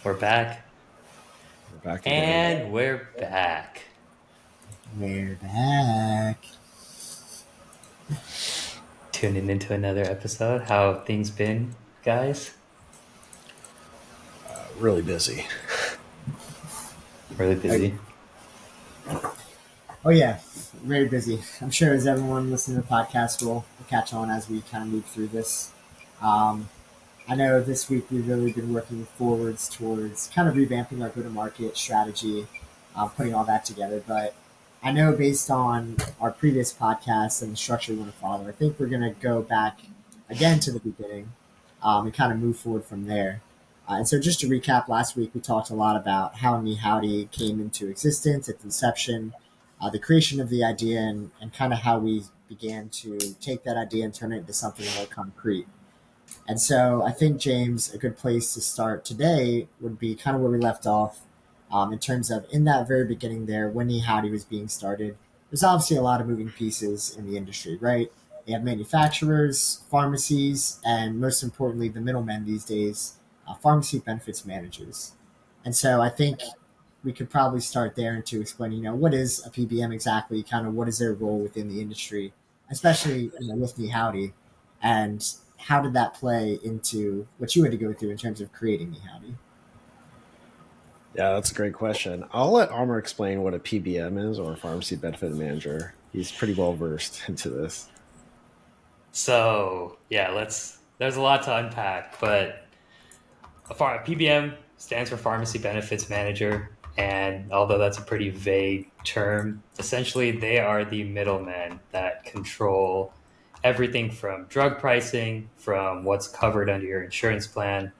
We're back. We're back again. And we're back. We're back. Tuning into another episode. How have things been, guys? Really busy. Really busy. Oh yeah, very busy. I'm sure as everyone listening to the podcast will catch on as we kind of move through this. Um, I know this week we've really been working forwards towards kind of revamping our go-to-market strategy, putting all that together. But I know based on our previous podcast and the structure we want to follow, I think we're going to go back again to the beginning and kind of move forward from there. And so just to recap, last week we talked a lot about how NiHowdy came into existence, its inception, the creation of the idea, and kind of how we began to take that idea and turn it into something more concrete. And so I think, James, a good place to start today would be kind of where we left off in terms of in that very beginning there, when Howdy was being started. There's obviously a lot of moving pieces in the industry, right? You have manufacturers, pharmacies, and most importantly, the middlemen these days, pharmacy benefits managers. And so I think we could probably start there into explaining, what is a PBM exactly, kind of what is their role within the industry, especially with Howdy, and how did that play into what you had to go through in terms of creating Meowdy? Yeah, that's a great question. I'll let Armor explain what a PBM is, or a pharmacy benefit manager. He's pretty well versed into this. So, yeah, there's a lot to unpack, but a PBM stands for Pharmacy Benefits Manager. And although that's a pretty vague term, essentially they are the middlemen that control everything from drug pricing, from what's covered under your insurance plan,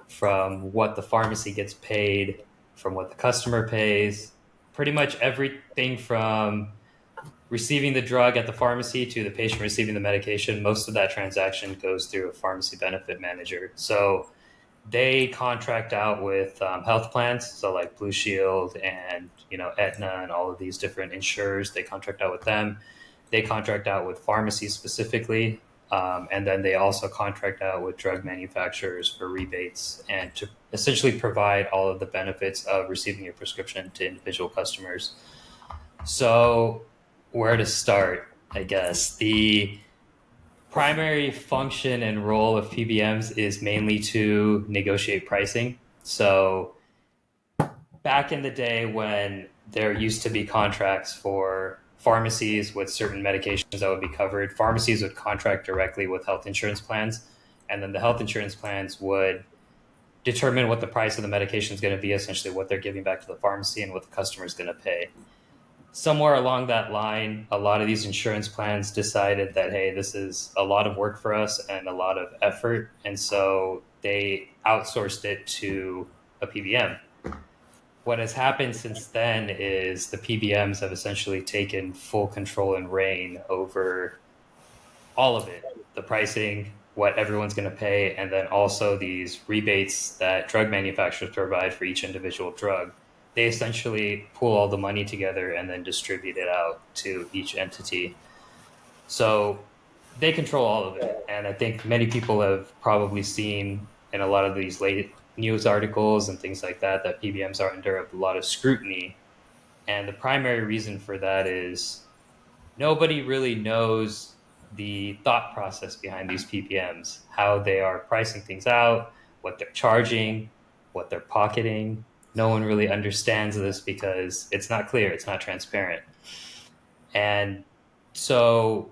from what the pharmacy gets paid, from what the customer pays, pretty much everything from receiving the drug at the pharmacy to the patient receiving the medication. Most of that transaction goes through a pharmacy benefit manager. So they contract out with health plans, so like Blue Shield and Aetna and all of these different insurers. They contract out with them. They contract out with pharmacies specifically, and then they also contract out with drug manufacturers for rebates and to essentially provide all of the benefits of receiving your prescription to individual customers. So, where to start? I guess the primary function and role of PBMs is mainly to negotiate pricing. So back in the day when there used to be contracts for pharmacies with certain medications that would be covered, pharmacies would contract directly with health insurance plans, and then the health insurance plans would determine what the price of the medication is going to be, essentially what they're giving back to the pharmacy and what the customer is going to pay. Somewhere along that line, a lot of these insurance plans decided that, hey, this is a lot of work for us and a lot of effort. And so they outsourced it to a PBM. What has happened since then is the PBMs have essentially taken full control and reign over all of it, the pricing, what everyone's going to pay, and then also these rebates that drug manufacturers provide for each individual drug. They essentially pool all the money together and then distribute it out to each entity. So they control all of it. And I think many people have probably seen in a lot of these late news articles and things like that, that PBMs are under a lot of scrutiny. And the primary reason for that is nobody really knows the thought process behind these PBMs, how they are pricing things out, what they're charging, what they're pocketing. No one really understands this because it's not clear, it's not transparent. And so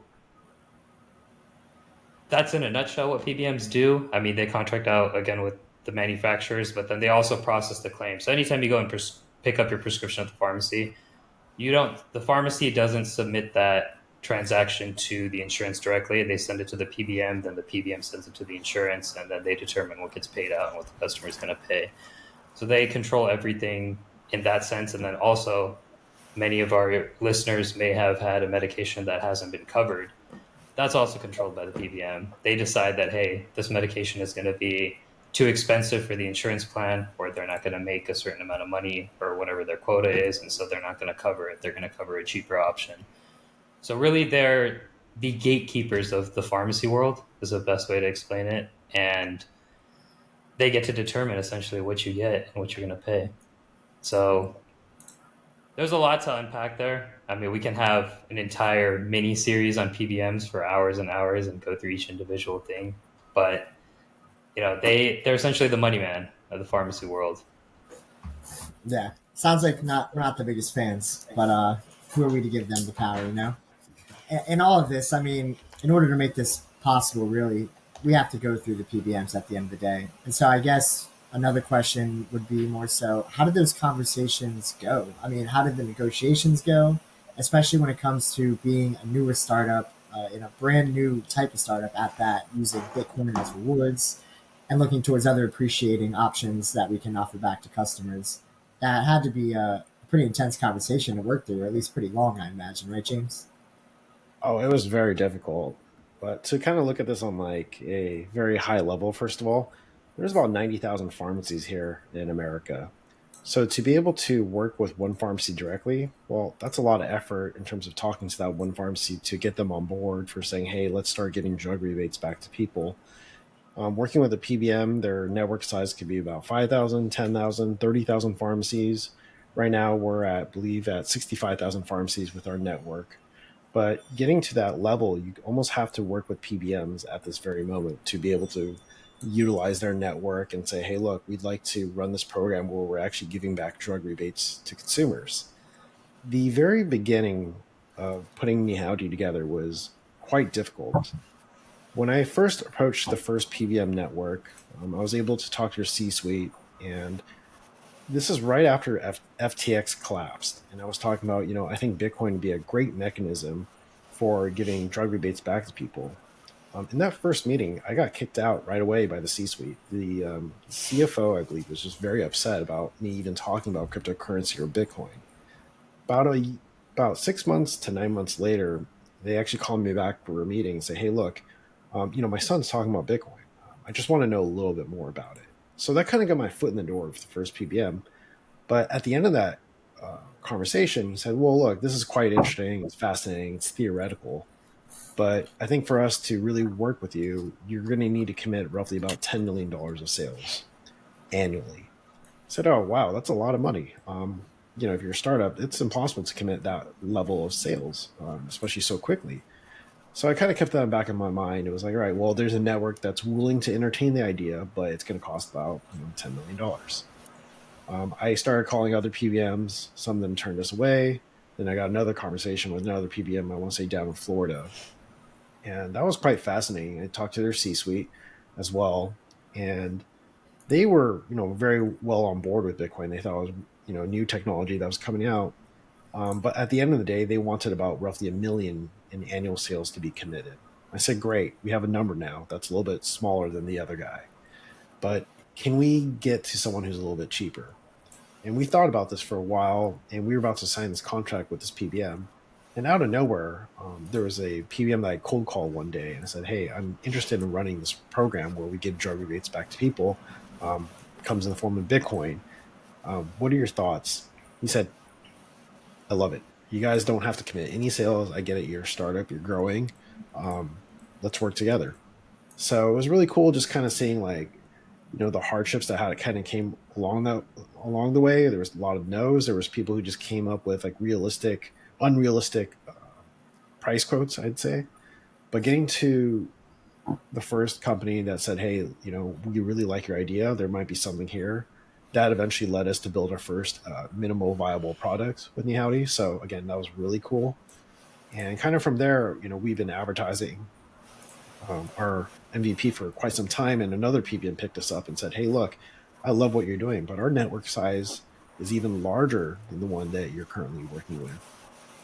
that's in a nutshell what PBMs do. I mean, they contract out again with the manufacturers, but then they also process the claim. So anytime you go and pick up your prescription at the pharmacy, the pharmacy doesn't submit that transaction to the insurance directly. They send it to the PBM, then the PBM sends it to the insurance, and then they determine what gets paid out and what the customer is going to pay. So they control everything in that sense. And then also, many of our listeners may have had a medication that hasn't been covered. That's also controlled by the PBM. They decide that, hey, this medication is going to be too expensive for the insurance plan, or they're not going to make a certain amount of money or whatever their quota is, and so they're not going to cover it. They're going to cover a cheaper option. So really, they're the gatekeepers of the pharmacy world is the best way to explain it. And they get to determine essentially what you get and what you're going to pay. So there's a lot to unpack there. I mean, we can have an entire mini series on PBMs for hours and hours and go through each individual thing. But they're essentially the money man of the pharmacy world. Yeah, sounds like not we're not the biggest fans, but who are we to give them the power? And all of this, I mean, in order to make this possible, really, we have to go through the PBMs at the end of the day. And so I guess another question would be more so, how did those conversations go? I mean, how did the negotiations go, especially when it comes to being a newer startup, in a brand new type of startup at that, using Bitcoin as rewards and looking towards other appreciating options that we can offer back to customers? That had to be a pretty intense conversation to work through, or at least pretty long, I imagine, right, James? Oh, it was very difficult. But to kind of look at this on like a very high level, first of all, there's about 90,000 pharmacies here in America. So to be able to work with one pharmacy directly, well, that's a lot of effort in terms of talking to that one pharmacy to get them on board for saying, hey, let's start getting drug rebates back to people. Working with a PBM, their network size could be about 5,000, 10,000, 30,000 pharmacies. Right now, we're at, I believe, at 65,000 pharmacies with our network. But getting to that level, you almost have to work with PBMs at this very moment to be able to utilize their network and say, hey, look, we'd like to run this program where we're actually giving back drug rebates to consumers. The very beginning of putting Meowdy together was quite difficult. When I first approached the first PBM network, I was able to talk to your C suite, and this is right after FTX collapsed. And I was talking about, I think Bitcoin would be a great mechanism for giving drug rebates back to people. In that first meeting, I got kicked out right away by the C suite. The CFO, I believe, was just very upset about me even talking about cryptocurrency or Bitcoin. About about 6 months to 9 months later, they actually called me back for a meeting and say, "Hey, look, my son's talking about Bitcoin. I just want to know a little bit more about it." So that kind of got my foot in the door with the first PBM. But at the end of that conversation, he said, "Well, look, this is quite interesting. It's fascinating. It's theoretical. But I think for us to really work with you, you're going to need to commit roughly about $10 million of sales annually." I said, "Oh, wow, that's a lot of money. If you're a startup, it's impossible to commit that level of sales, especially so quickly." So I kind of kept that back in my mind. It was like, all right, well, there's a network that's willing to entertain the idea, but it's going to cost about $10 million. I started calling other PBMs. Some of them turned us away. Then I got another conversation with another PBM, I want to say down in Florida. And that was quite fascinating. I talked to their C suite as well. And they were, very well on board with Bitcoin. They thought it was, new technology that was coming out. But at the end of the day, they wanted about roughly 1 million in annual sales to be committed. I said, great, we have a number now that's a little bit smaller than the other guy. But can we get to someone who's a little bit cheaper? And we thought about this for a while, and we were about to sign this contract with this PBM. And out of nowhere, there was a PBM that I cold called one day and I said, "Hey, I'm interested in running this program where we give drug rebates back to people. It comes in the form of Bitcoin. What are your thoughts?" He said, "I love it. You guys don't have to commit any sales. I get it. You're a startup. You're growing. Let's work together." So it was really cool just kind of seeing like the hardships that had kind of came along the way. There was a lot of no's. There was people who just came up with like unrealistic price quotes, I'd say. But getting to the first company that said, "Hey, we really like your idea. There might be something here." That eventually led us to build our first minimal viable product with NiHowdy. So again, that was really cool. And kind of from there, we've been advertising our MVP for quite some time, and another PBM picked us up and said, "Hey, look, I love what you're doing, but our network size is even larger than the one that you're currently working with.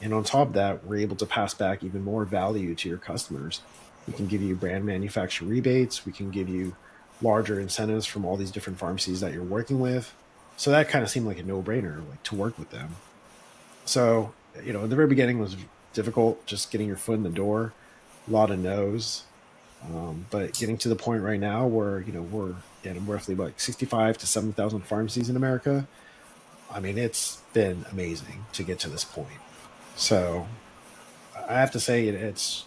And on top of that, we're able to pass back even more value to your customers. We can give you brand manufacturer rebates. We can give you larger incentives from all these different pharmacies that you're working with." So that kind of seemed like a no-brainer, like to work with them. So, in the very beginning was difficult, just getting your foot in the door, a lot of no's. But getting to the point right now where, we're in roughly like 65 to 70,000 pharmacies in America. I mean, it's been amazing to get to this point. So I have to say it's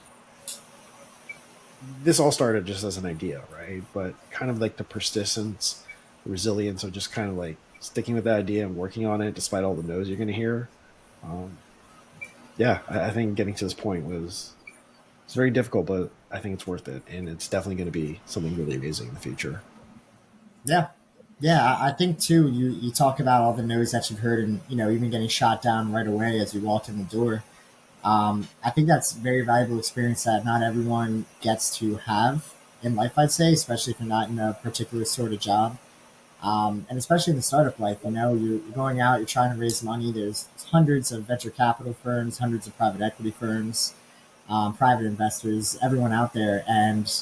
this all started just as an idea, right? But kind of like the persistence, the resilience of just kind of like sticking with that idea and working on it despite all the no's you're going to hear. Um, yeah, I think getting to this point was it's very difficult, but I think it's worth it, and it's definitely going to be something really amazing in the future. Yeah. Yeah, I think too. You talk about all the no's that you've heard, and even getting shot down right away as you walked in the door. I think that's a very valuable experience that not everyone gets to have in life. I'd say, especially if you're not in a particular sort of job, and especially in the startup life. You're going out, you're trying to raise money. There's hundreds of venture capital firms, hundreds of private equity firms, private investors, everyone out there, and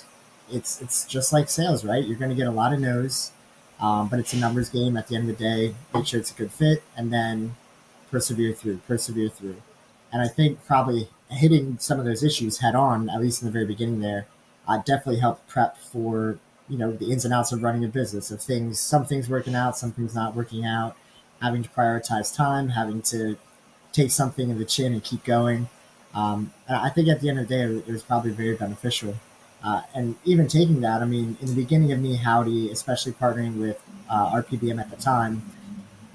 it's just like sales, right? You're going to get a lot of no's, but it's a numbers game. At the end of the day, make sure it's a good fit, and then persevere through. And I think probably hitting some of those issues head on, at least in the very beginning there, definitely helped prep for the ins and outs of running a business, of things, some things working out, some things not working out, having to prioritize time, having to take something in the chin and keep going. And I think at the end of the day, it was probably very beneficial. And even taking that, I mean, in the beginning of NiHowdy, especially partnering with our PBM at the time,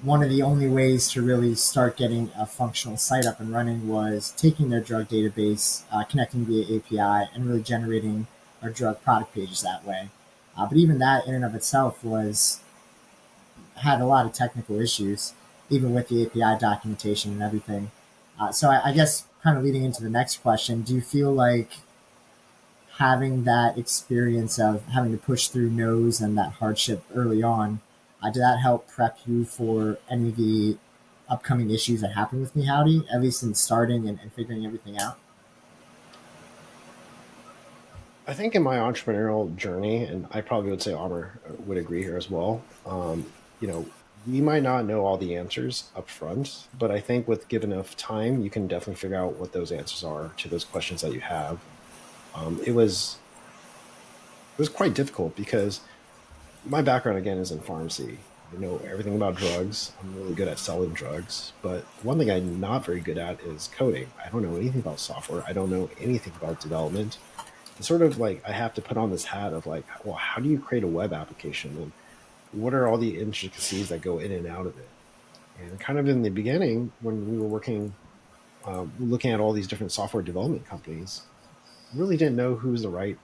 one of the only ways to really start getting a functional site up and running was taking their drug database, connecting via API, and really generating our drug product pages that way. But even that, in and of itself, was had a lot of technical issues, even with the API documentation and everything. So I guess kind of leading into the next question, do you feel like having that experience of having to push through no's and that hardship early on, did that help prep you for any of the upcoming issues that happen with Me Howdy, at least in starting and figuring everything out? I think in my entrepreneurial journey, and I probably would say Amr would agree here as well. We might not know all the answers up front, but I think with given enough time, you can definitely figure out what those answers are to those questions that you have. It was quite difficult because my background again is in pharmacy. I know everything about drugs. I'm really good at selling drugs, but one thing I'm not very good at is coding. I don't know anything about software. I don't know anything about development. It's sort of like I have to put on this hat of like, well, how do you create a web application and what are all the intricacies that go in and out of it? And kind of in the beginning, when we were working, looking at all these different software development companies, really didn't know who's the right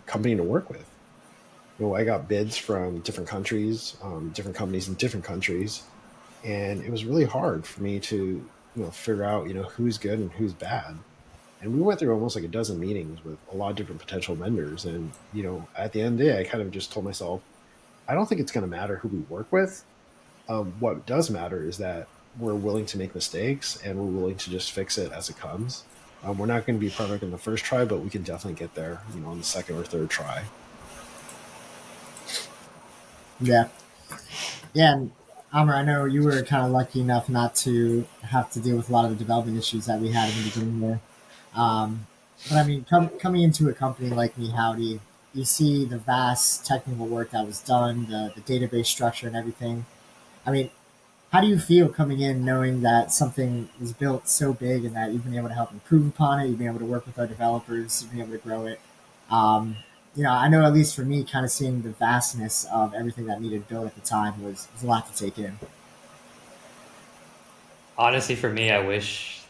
company to work with. I got bids from different countries, different companies in different countries, and it was really hard for me to figure out who's good and who's bad. And we went through almost like a dozen meetings with a lot of different potential vendors. And at the end of the day, I kind of just told myself, I don't think it's going to matter who we work with. What does matter is that we're willing to make mistakes and we're willing to just fix it as it comes. We're not going to be perfect in the first try, but we can definitely get there, on the second or third try. Yeah. Yeah. And Amr, I know you were kind of lucky enough not to have to deal with a lot of the development issues that we had in the beginning there. But I mean, coming into a company like Me Howdy, you see the vast technical work that was done, the database structure and everything. I mean, how do you feel coming in knowing that something was built so big and that you've been able to help improve upon it, you've been able to work with our developers, you've been able to grow it? Um, I know at least for me, kind of seeing the vastness of everything that needed built at the time was a lot to take in. Honestly, for me, I wish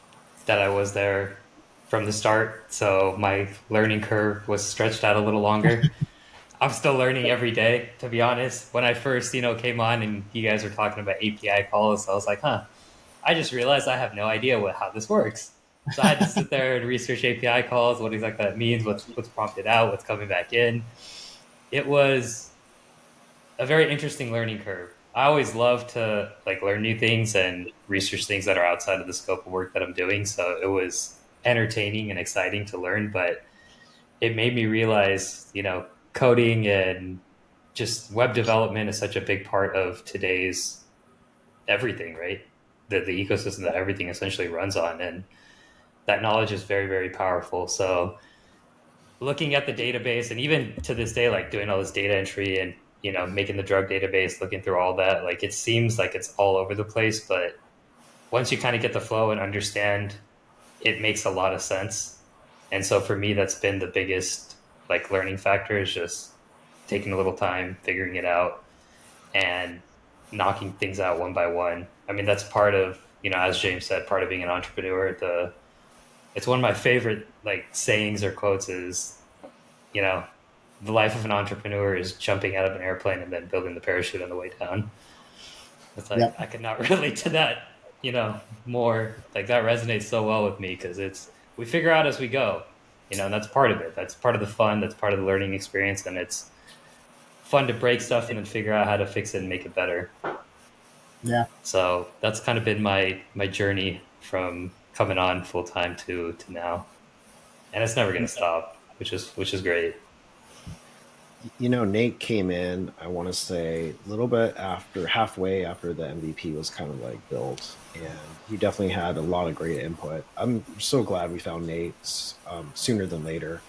that I was there from the start, so my learning curve was stretched out a little longer. I'm still learning every day, to be honest. When I first, came on and you guys were talking about API calls, I was like, huh, I just realized I have no idea how this works. So I had to sit there and research API calls, what exactly that means, what's prompted out, what's coming back in. It was a very interesting learning curve. I always love to learn new things and research things that are outside of the scope of work that I'm doing. So it was entertaining and exciting to learn, but it made me realize, coding and just web development is such a big part of today's everything, right? The ecosystem that everything essentially runs on. And that knowledge is very, very powerful. So looking at the database and even to this day, like doing all this data entry and, making the drug database, looking through all that, like it seems like it's all over the place. But once you kind of get the flow and understand, it makes a lot of sense. And so for me, that's been the biggest like learning factor is just taking a little time, figuring it out, and knocking things out one by one. I mean, that's part of, as James said, part of being an entrepreneur. It's one of my favorite like sayings or quotes is, you know, the life of an entrepreneur is jumping out of an airplane and then building the parachute on the way down. It's like Yep. I could not relate to that, more. Like that resonates so well with me because it's we figure out as we go, and that's part of it. That's part of the fun. That's part of the learning experience, and it's fun to break stuff and then figure out how to fix it and make it better. Yeah. So that's kind of been my journey from coming on full time to now, and it's never going to stop, which is great. Nate came in, I want to say, a little bit after, halfway after the MVP was kind of like built, and he definitely had a lot of great input. I'm so glad we found Nate sooner than later,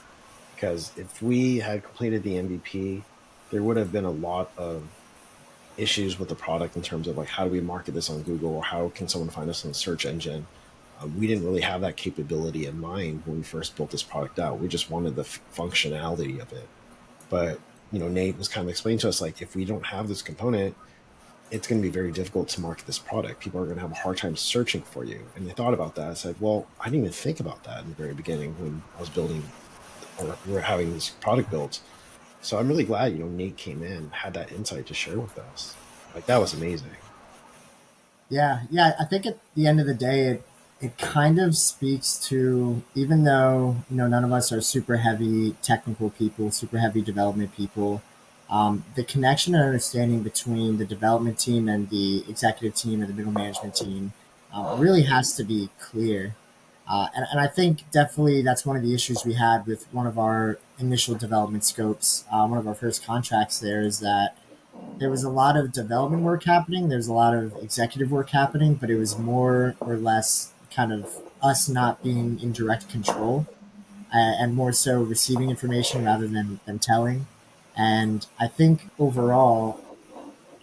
because if we had completed the MVP, there would have been a lot of issues with the product in terms of like how do we market this on Google or how can someone find us on the search engine. We didn't really have that capability in mind when we first built this product out. We just wanted the functionality of it. But Nate was kind of explaining to us like if we don't have this component, it's going to be very difficult to market this product. People are going to have a hard time searching for you. And they thought about that. I said, well, I didn't even think about that in the very beginning when I was building or we were having this product built. So I'm really glad Nate came in, had that insight to share with us. Like that was amazing. Yeah, yeah. I think at the end of the day, it kind of speaks to, even though none of us are super heavy technical people, super heavy development people, the connection and understanding between the development team and the executive team and the middle management team really has to be clear. And I think definitely that's one of the issues we had with one of our initial development scopes. One of our first contracts there is that there was a lot of development work happening. There's a lot of executive work happening, but it was more or less kind of us not being in direct control and more so receiving information rather than telling. And I think overall,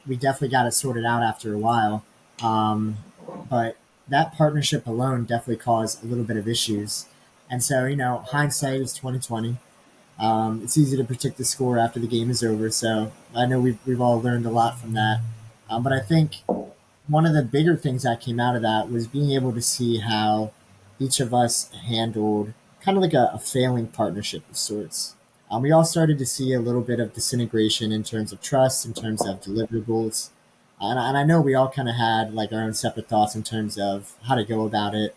we definitely got it sorted out after a while. But that partnership alone definitely caused a little bit of issues. And so, hindsight is 2020. It's easy to predict the score after the game is over, so I know we've all learned a lot from that. But I think one of the bigger things that came out of that was being able to see how each of us handled kind of like a failing partnership of sorts. We all started to see a little bit of disintegration in terms of trust, in terms of deliverables. And I know we all kind of had like our own separate thoughts in terms of how to go about it.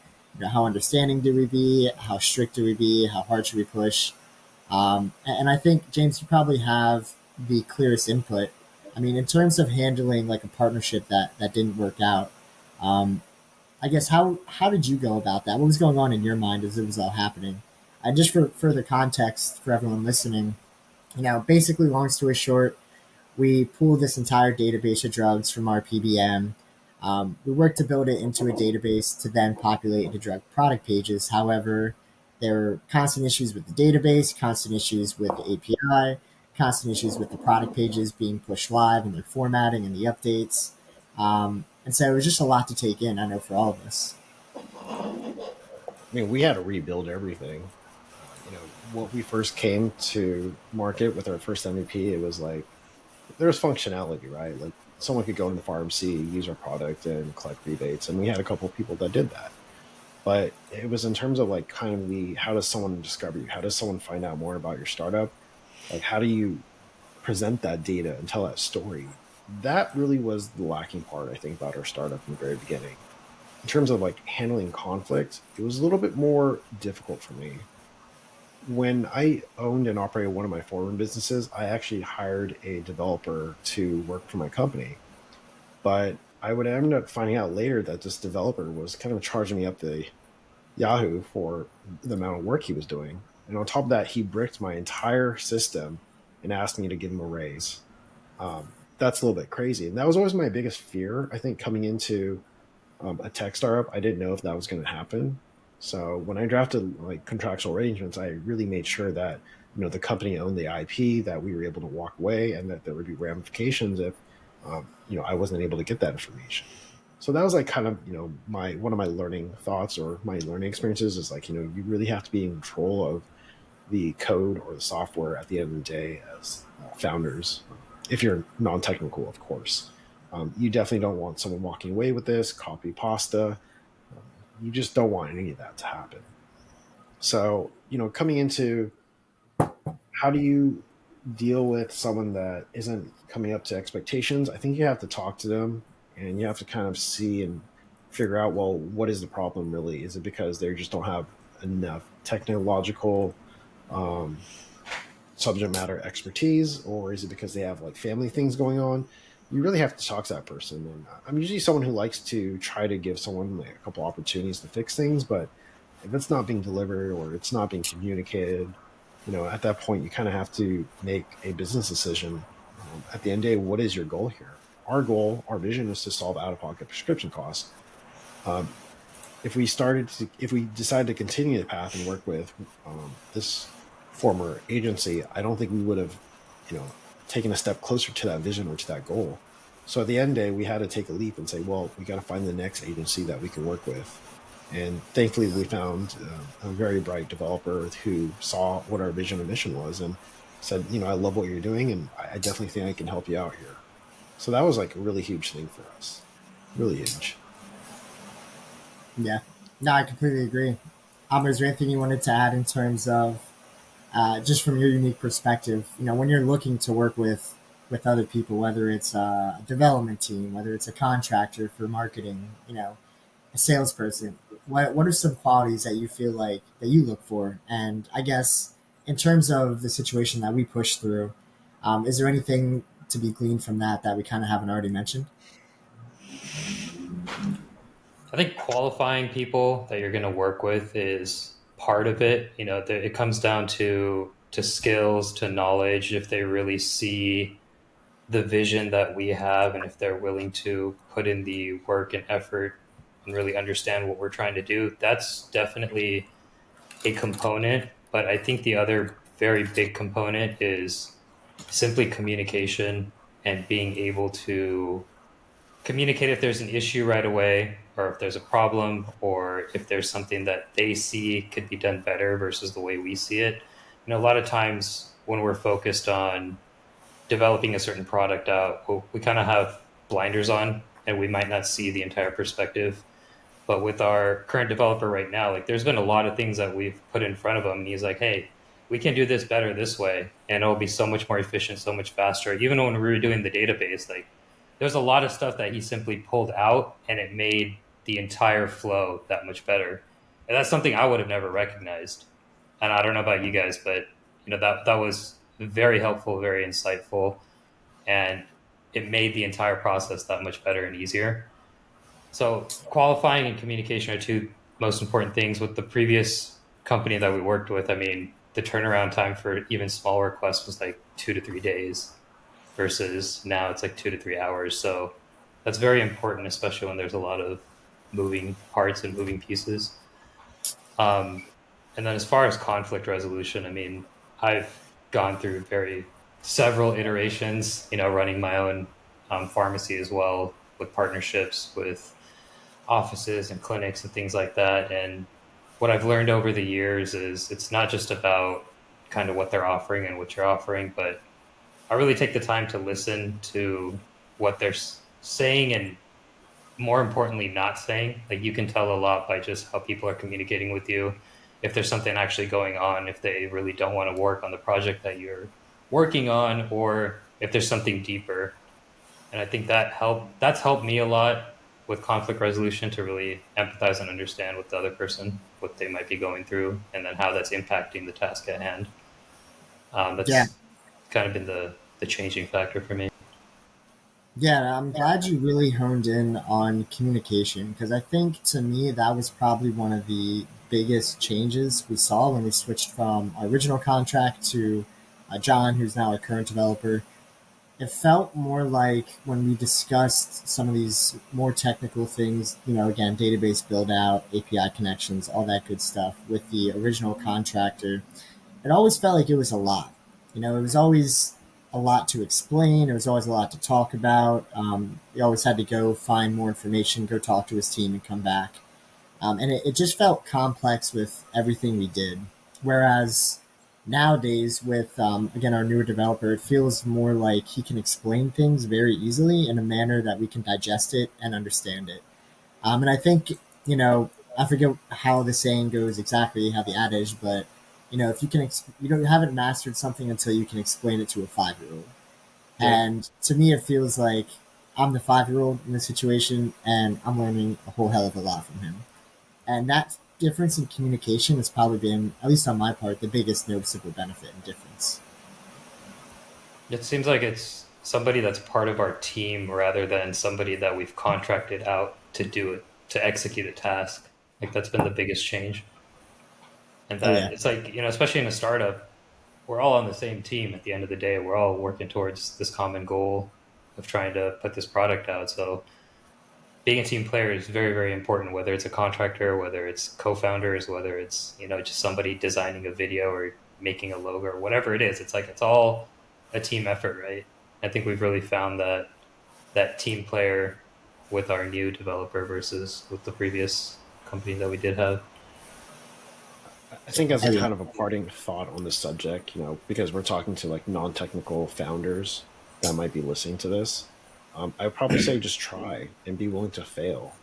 How understanding do we be? How strict do we be? How hard should we push? And I think, James, you probably have the clearest input. I mean, in terms of handling like a partnership that didn't work out, um, I guess how did you go about that? What was going on in your mind as it was all happening? And just for further context for everyone listening, basically, long story short, we pulled this entire database of drugs from our PBM. We worked to build it into a database to then populate into drug product pages. However, there were constant issues with the database, constant issues with the API, constant issues with the product pages being pushed live and their formatting and the updates. And so it was just a lot to take in, I know, for all of us. I mean, we had to rebuild everything. What we first came to market with our first MVP, it was like there's functionality, right? Like someone could go in the pharmacy, use our product, and collect rebates, and we had a couple of people that did that. But it was in terms of like kind of the how does someone discover you? How does someone find out more about your startup? Like how do you present that data and tell that story? That really was the lacking part, I think, about our startup in the very beginning. In terms of like handling conflict, it was a little bit more difficult for me. When I owned and operated one of my former businesses, I actually hired a developer to work for my company. But I would end up finding out later that this developer was kind of charging me up the Yahoo for the amount of work he was doing. And on top of that, he bricked my entire system and asked me to give him a raise. That's a little bit crazy. And that was always my biggest fear, I think, coming into a tech startup. I didn't know if that was going to happen. So when I drafted like contractual arrangements, I really made sure that the company owned the IP, that we were able to walk away, and that there would be ramifications if I wasn't able to get that information. So that was like kind of, my one of my learning thoughts or my learning experiences is like, you really have to be in control of the code or the software at the end of the day as founders. If you're non-technical, of course, you definitely don't want someone walking away with this copy pasta. You just don't want any of that to happen. So, coming into how do you deal with someone that isn't coming up to expectations? I think you have to talk to them and you have to kind of see and figure out, well, what is the problem really? Is it because they just don't have enough technological um, subject matter expertise, or is it because they have like family things going on? You really have to talk to that person. And I'm usually someone who likes to try to give someone like a couple opportunities to fix things, but if it's not being delivered or it's not being communicated, at that point you kind of have to make a business decision. At the end of the day, what is your goal here? Our goal, our vision is to solve out-of-pocket prescription costs. Um, if we decide to continue the path and work with this former agency, I don't think we would have, you know, taken a step closer to that vision or to that goal. So at the end of the day, we had to take a leap and say, well, we got to find the next agency that we can work with. And thankfully, we found a very bright developer who saw what our vision and mission was and said, I love what you're doing, and I definitely think I can help you out here. So that was like a really huge thing for us, really huge. Yeah. No, I completely agree. Is there anything you wanted to add in terms of just from your unique perspective? When you're looking to work with other people, whether it's a development team, whether it's a contractor for marketing, a salesperson, what are some qualities that you feel like that you look for? And I guess in terms of the situation that we push through, is there anything to be gleaned from that we kind of haven't already mentioned? I think qualifying people that you're going to work with is part of it. It comes down to skills, to knowledge. If they really see the vision that we have, and if they're willing to put in the work and effort and really understand what we're trying to do, that's definitely a component. But I think the other very big component is simply communication and being able to communicate if there's an issue right away, or if there's a problem, or if there's something that they see could be done better versus the way we see it. A lot of times when we're focused on developing a certain product out, we kind of have blinders on and we might not see the entire perspective. But with our current developer right now, like there's been a lot of things that we've put in front of him. And he's like, hey, we can do this better this way. And it'll be so much more efficient, so much faster. Even when we were doing the database, like there's a lot of stuff that he simply pulled out and it made the entire flow that much better. And that's something I would have never recognized. And I don't know about you guys, but that was very helpful, very insightful, and it made the entire process that much better and easier. So qualifying and communication are two most important things. With the previous company that we worked with, I mean, the turnaround time for even small requests was like 2 to 3 days versus now it's like 2 to 3 hours. So that's very important, especially when there's a lot of moving parts and moving pieces. Um, and then as far as conflict resolution, I mean, I've gone through several iterations, running my own pharmacy as well, with partnerships with offices and clinics and things like that. And what I've learned over the years is it's not just about kind of what they're offering and what you're offering, but I really take the time to listen to what they're saying, and more importantly, not saying. Like you can tell a lot by just how people are communicating with you. If there's something actually going on, if they really don't want to work on the project that you're working on, or if there's something deeper. And I think that's helped me a lot with conflict resolution, to really empathize and understand with the other person, what they might be going through, and then how that's impacting the task at hand. Yeah. That's kind of been the changing factor for me. Yeah, I'm glad you really honed in on communication because I think to me that was probably one of the biggest changes we saw when we switched from our original contract to John, who's now our current developer. It felt more like when we discussed some of these more technical things, again, database build out, API connections, all that good stuff with the original contractor, it always felt like it was a lot. It was always a lot to explain. There was always a lot to talk about. He always had to go find more information, go talk to his team, and come back. And it just felt complex with everything we did. Whereas nowadays, with again our newer developer, it feels more like he can explain things very easily in a manner that we can digest it and understand it. And I think, I forget how the saying goes exactly, how the adage, but if you can, you haven't mastered something until you can explain it to a 5-year old. Yep. And to me, it feels like I'm the 5-year old in this situation, and I'm learning a whole hell of a lot from him. And that difference in communication has probably been, at least on my part, the biggest noticeable benefit and difference. It seems like it's somebody that's part of our team rather than somebody that we've contracted out to do it, to execute a task. Like that's been the biggest change. And Oh yeah, that it's like, especially in a startup, we're all on the same team at the end of the day. We're all working towards this common goal of trying to put this product out. So being a team player is very, very important, whether it's a contractor, whether it's co-founders, whether it's, just somebody designing a video or making a logo or whatever it is. It's like, it's all a team effort, right? I think we've really found that team player with our new developer versus with the previous company that we did have. I think as oh a yeah, kind of a parting thought on this subject, because we're talking to like non-technical founders that might be listening to this, I would probably say just try and be willing to fail.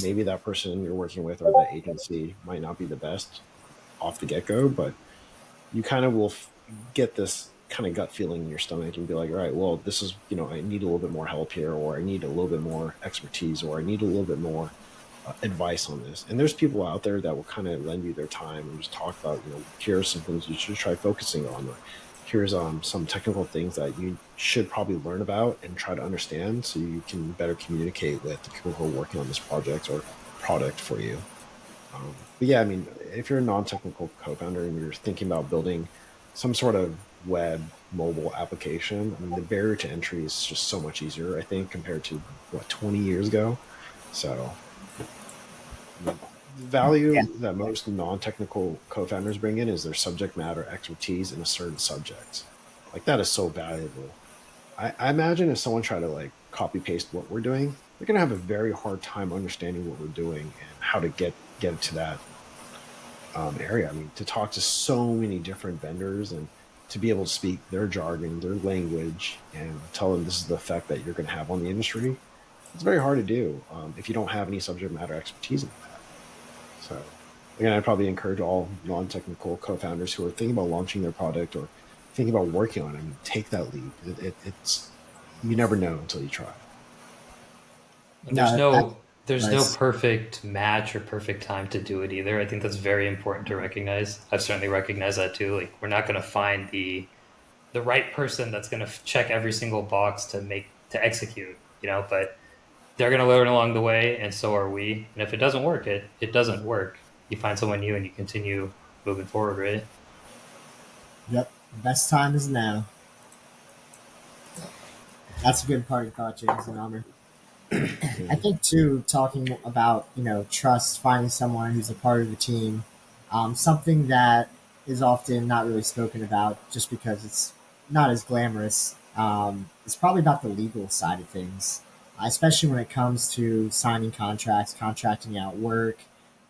Maybe that person you're working with or that agency might not be the best off the get-go, but you kind of will get this kind of gut feeling in your stomach and be like, all right, well, this is, I need a little bit more help here, or I need a little bit more expertise, or I need a little bit more advice on this. And there's people out there that will kind of lend you their time and just talk about, here are some things you should try focusing on. Or here's some technical things that you should probably learn about and try to understand so you can better communicate with the people who are working on this project or product for you. But yeah, I mean, if you're a non-technical co-founder and you're thinking about building some sort of web mobile application, I mean, the barrier to entry is just so much easier, I think, compared to what 20 years ago. So the yeah, value that most non-technical co-founders bring in is their subject matter expertise in a certain subject. Like that is so valuable. I imagine if someone tried to like copy paste what we're doing, they're gonna have a very hard time understanding what we're doing and how to get to that area. I mean, to talk to so many different vendors and to be able to speak their jargon, their language, and tell them this is the effect that you're going to have on the industry, it's very hard to do if you don't have any subject matter expertise in that. So, again, I'd probably encourage all non-technical co-founders who are thinking about launching their product or thinking about working on it. I mean, take that leap. It's you never know until you try. And there's no, that's no nice. perfect match or perfect time to do it either. I think that's very important to recognize. I've certainly recognized that too. Like we're not going to find the right person that's going to check every single box to execute, but they're going to learn along the way and so are we. And if it doesn't work, it doesn't work. You find someone new and you continue moving forward, right? Yep, the best time is now. That's a good part of thought, James and Amr. I Mhm. think too, talking about trust, finding someone who's a part of the team, something that is often not really spoken about just because it's not as glamorous. It's probably about the legal side of things, especially when it comes to signing contracts, contracting out work,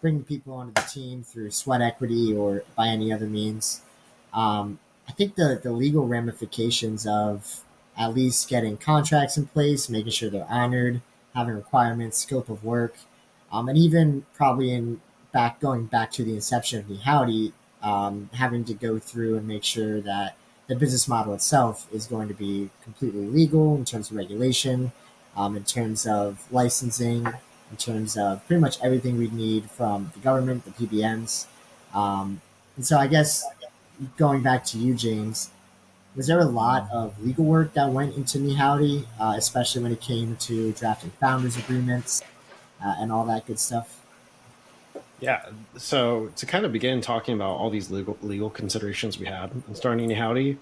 bringing people onto the team through sweat equity or by any other means. I think the legal ramifications of at least getting contracts in place, making sure they're honored, having requirements, scope of work, and even probably in back going back to the inception of NiHowdy, having to go through and make sure that the business model itself is going to be completely legal in terms of regulation, in terms of licensing, in terms of pretty much everything we need from the government, the PBMs. And so I guess going back to you, James, was there a lot of legal work that went into NiHowdy, especially when it came to drafting founders agreements and all that good stuff? Yeah. So to kind of begin talking about all these legal considerations we had in starting Howdy,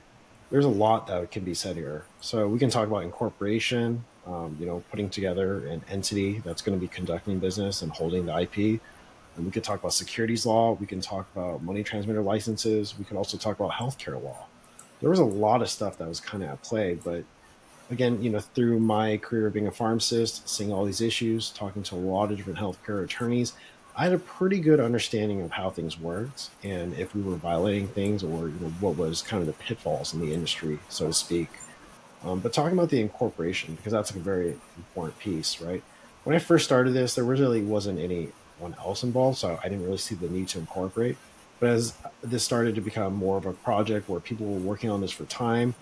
there's a lot that can be said here. So we can talk about incorporation, putting together an entity that's going to be conducting business and holding the IP. And we could talk about securities law. We can talk about money transmitter licenses. We could also talk about healthcare law. there was a lot of stuff that was kind of at play. But again, through my career of being a pharmacist, seeing all these issues, talking to a lot of different healthcare attorneys, I had a pretty good understanding of how things worked and if we were violating things, or what was kind of the pitfalls in the industry, so to speak. But talking about the incorporation, because that's like a very important piece, right? When I first started this, there really wasn't anyone else involved, so I didn't really see the need to incorporate. But as this started to become more of a project where people were working on this for time,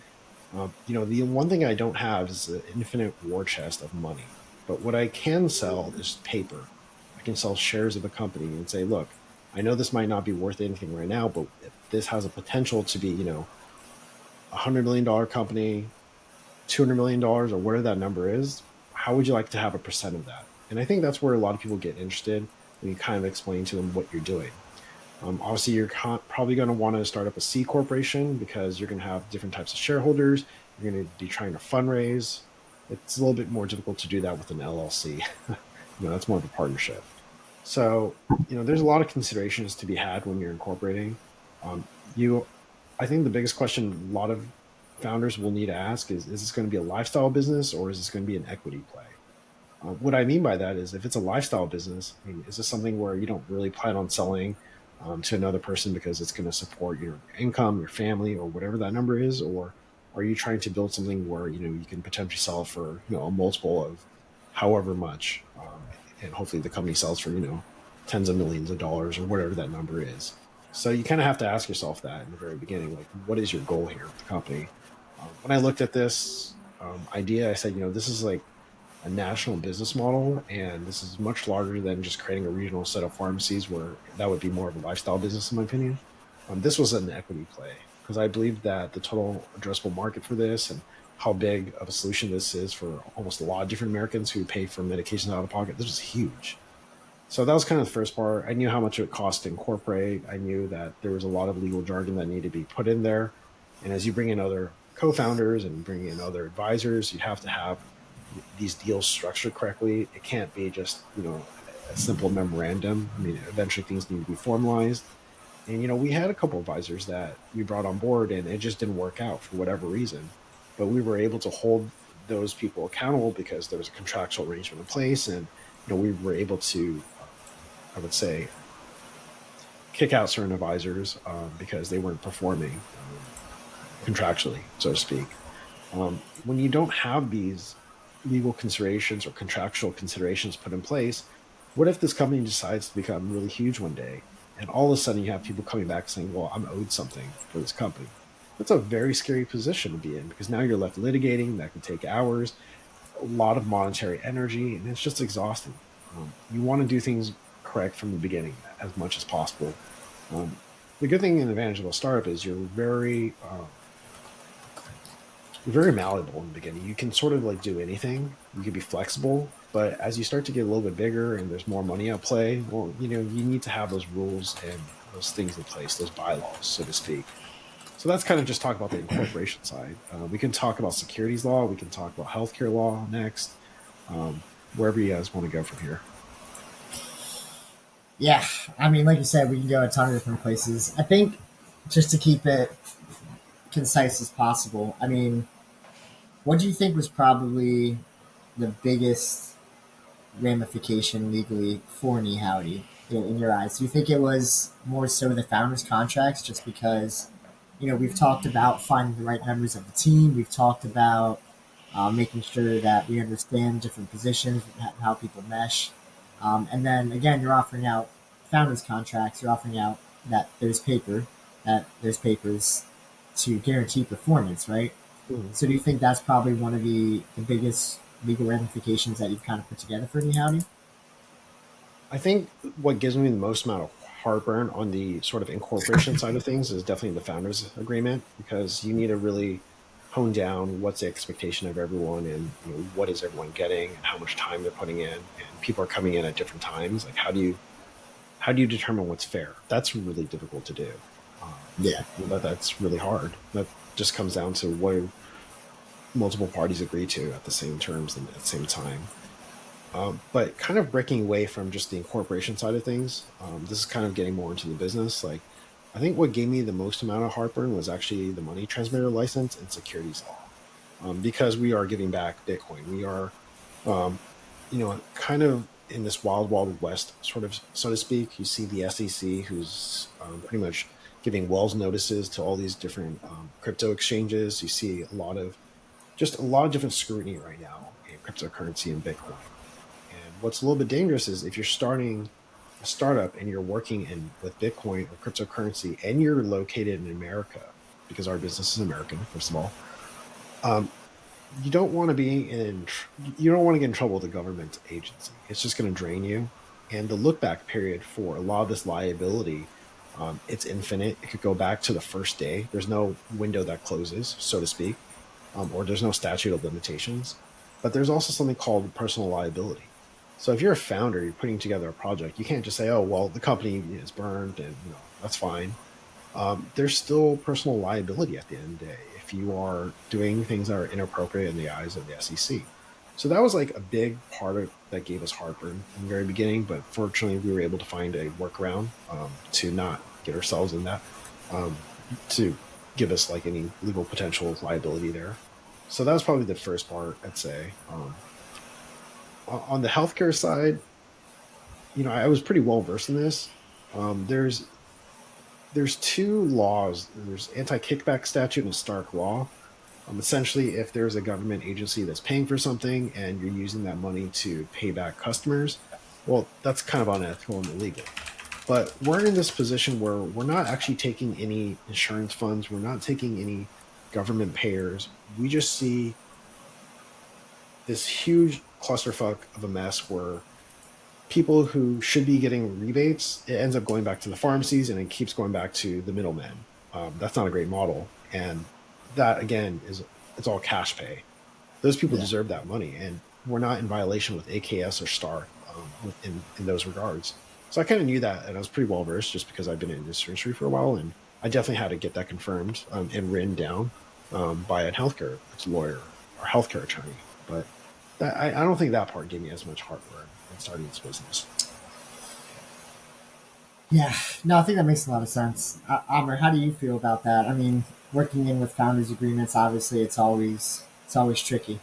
the one thing I don't have is an infinite war chest of money. But what I can sell is paper. I can sell shares of a company and say, look, I know this might not be worth anything right now, but if this has a potential to be, $100 million company, $200 million, or whatever that number is, how would you like to have a percent of that? And I think that's where a lot of people get interested when you kind of explain to them what you're doing. Obviously, you're probably going to want to start up a C corporation because you're going to have different types of shareholders. You're going to be trying to fundraise. It's a little bit more difficult to do that with an LLC. That's more of a partnership. So, there's a lot of considerations to be had when you're incorporating. You, I think the biggest question a lot of founders will need to ask is this going to be a lifestyle business or is this going to be an equity play? What I mean by that is if it's a lifestyle business, I mean, is this something where you don't really plan on selling to another person because it's going to support your income, your family, or whatever that number is? Or are you trying to build something where, you can potentially sell for, a multiple of however much, and hopefully the company sells for, tens of millions of dollars or whatever that number is. So you kind of have to ask yourself that in the very beginning, like, what is your goal here with the company? When I looked at this idea, I said, this is like a national business model, and this is much larger than just creating a regional set of pharmacies where that would be more of a lifestyle business, in my opinion. This was an equity play because I believe that the total addressable market for this and how big of a solution this is for almost a lot of different Americans who pay for medications out of pocket, this was huge. So that was kind of the first part. I knew how much it would cost to incorporate. I knew that there was a lot of legal jargon that needed to be put in there. And as you bring in other co-founders and bring in other advisors, you have to have these deals structured correctly. It can't be just, a simple memorandum. I mean, eventually things need to be formalized. And, we had a couple advisors that we brought on board and it just didn't work out for whatever reason. But we were able to hold those people accountable because there was a contractual arrangement in place. And, we were able to, I would say, kick out certain advisors because they weren't performing contractually, so to speak. When you don't have these legal considerations or contractual considerations put in place, what if this company decides to become really huge one day and all of a sudden you have people coming back saying, well, I'm owed something for this company? That's a very scary position to be in because now you're left litigating. That could take hours, a lot of monetary energy, and it's just exhausting. You want to do things correct from the beginning as much as possible. Um, the good thing and advantage of a startup is you're very malleable in the beginning. You can sort of like do anything. You can be flexible, but as you start to get a little bit bigger and there's more money at play, well, you need to have those rules and those things in place, those bylaws, so to speak. So that's kind of just talk about the incorporation side. We can talk about securities law. We can talk about healthcare law next. Wherever you guys want to go from here. Yeah, I mean, like you said, we can go a ton of different places. I think just to keep it concise as possible, I mean, what do you think was probably the biggest ramification legally for NiHowdy in your eyes? Do you think it was more so the founders' contracts, just because we've talked about finding the right members of the team, we've talked about making sure that we understand different positions, how people mesh, and then again, you're offering out founders' contracts. You're offering out that there's papers to guarantee performance, right? Mhm. So do you think that's probably one of the biggest legal ramifications that you've kind of put together for NiHowdy? I think what gives me the most amount of heartburn on the sort of incorporation side of things is definitely the founders agreement because you need to really hone down what's the expectation of everyone and what is everyone getting and how much time they're putting in, and people are coming in at different times. Like how do you determine what's fair? That's really difficult to do. Yeah. That's really hard. That just comes down to what multiple parties agree to at the same terms and at the same time. But kind of breaking away from just the incorporation side of things, this is kind of getting more into the business. Like, I think what gave me the most amount of heartburn was actually the money transmitter license and securities law, because we are giving back Bitcoin. We are, um, kind of in this wild, wild west, sort of, so to speak. You see the SEC, who's pretty much giving Wells notices to all these different crypto exchanges. You see a lot of different scrutiny right now in cryptocurrency and Bitcoin. And what's a little bit dangerous is if you're starting a startup and you're working in with Bitcoin or cryptocurrency and you're located in America, because our business is American, first of all, um, you don't want to you don't want to get in trouble with a government agency. It's just going to drain you. And the look back period for a lot of this liability, it's infinite. It could go back to the first day. There's no window that closes, so to speak, or there's no statute of limitations. But there's also something called personal liability. So if you're a founder, you're putting together a project, you can't just say, "Oh, well, the company is burned, and that's fine." There's still personal liability at the end of the day if you are doing things that are inappropriate in the eyes of the SEC. So that was like a big part of that gave us heartburn in the very beginning, but fortunately we were able to find a workaround to not get ourselves in that, um, to give us like any legal potential liability there. So that was probably the first part, I'd say. On the healthcare side, I was pretty well versed in this. There's two laws. There's anti-kickback statute and Stark law. Essentially, if there's a government agency that's paying for something and you're using that money to pay back customers, well, that's kind of unethical and illegal. But we're in this position where we're not actually taking any insurance funds. We're not taking any government payers. We just see this huge clusterfuck of a mess where people who should be getting rebates, it ends up going back to the pharmacies and it keeps going back to the middlemen. That's not a great model. And that, again, it's all cash pay. Those people Yeah. deserve that money. And we're not in violation with AKS or STAR in those regards. So I kind of knew that, and I was pretty well versed just because I've been in this industry for a while. And I definitely had to get that confirmed and written down by a healthcare lawyer or healthcare attorney. But I don't think that part gave me as much heartburn in starting this business. Yeah, no, I think that makes a lot of sense. Amr, how do you feel about that? I mean, working in with founders agreements, obviously, it's always tricky.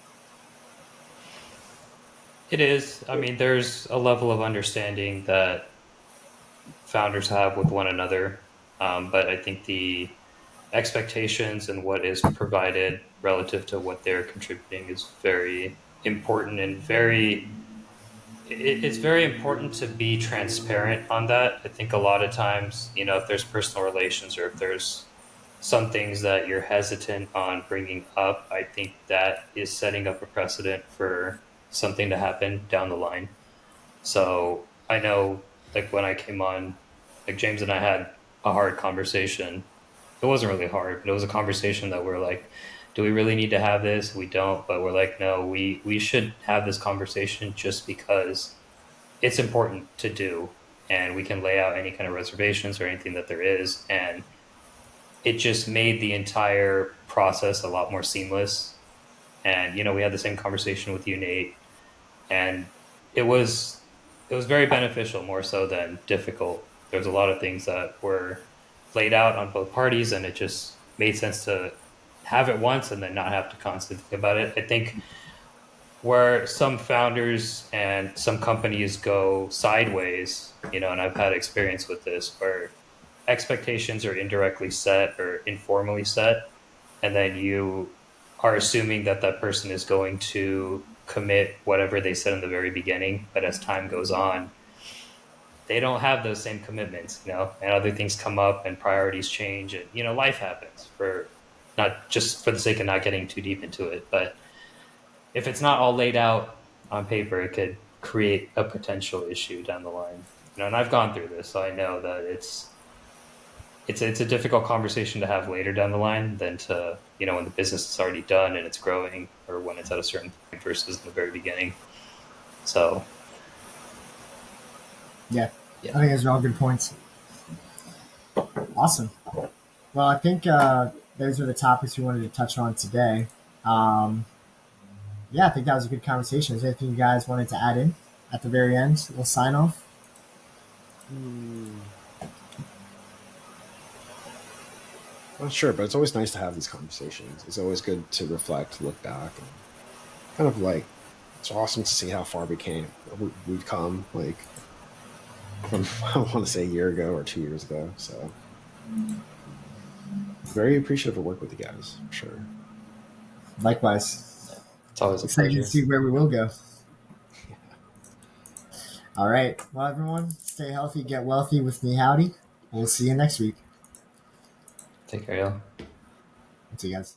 It is. I mean, there's a level of understanding that founders have with one another, but I think the expectations and what is provided relative to what they're contributing is very important and it's very important to be transparent on that. I think a lot of times, if there's personal relations or if there's some things that you're hesitant on bringing up, I think that is setting up a precedent for something to happen down the line. So I know, like, when I came on, like, James and I had a hard conversation. It wasn't really hard, but it was a conversation that we're like, do we really need to have this? We don't, but we're like, no, we should have this conversation just because it's important to do, and we can lay out any kind of reservations or anything that there is, and it just made the entire process a lot more seamless. And we had the same conversation with you, Nate, and it was it was very beneficial, more so than difficult. There's a lot of things that were laid out on both parties, and it just made sense to have it once and then not have to constantly think about it. I think where some founders and some companies go sideways, and I've had experience with this, where expectations are indirectly set or informally set, and then you are assuming that that person is going to commit whatever they said in the very beginning, but as time goes on, they don't have those same commitments, and other things come up and priorities change, and life happens, for not just for the sake of not getting too deep into it, but if it's not all laid out on paper, it could create a potential issue down the line. And I've gone through this, so I know that it's a difficult conversation to have later down the line than to when the business is already done and it's growing, or when it's at a certain point versus in the very beginning. So Yeah, I yeah, think those are all good points. Awesome. Well, I think those are the topics we wanted to touch on today. Um, yeah, I think that was a good conversation. Is there anything you guys wanted to add in at the very end? We'll sign off. Hmm. Not sure, but it's always nice to have these conversations. It's always good to reflect, look back, and kind of like it's awesome to see how far we've come. Like from I want to say a year ago or 2 years ago. So very appreciative of work with you guys, for sure. Likewise. It's always a Excited to pleasure. see where we will go. All right. Well, everyone, stay healthy, get wealthy with NiHowdy. We'll see you next week. Take care, y'all. See you guys.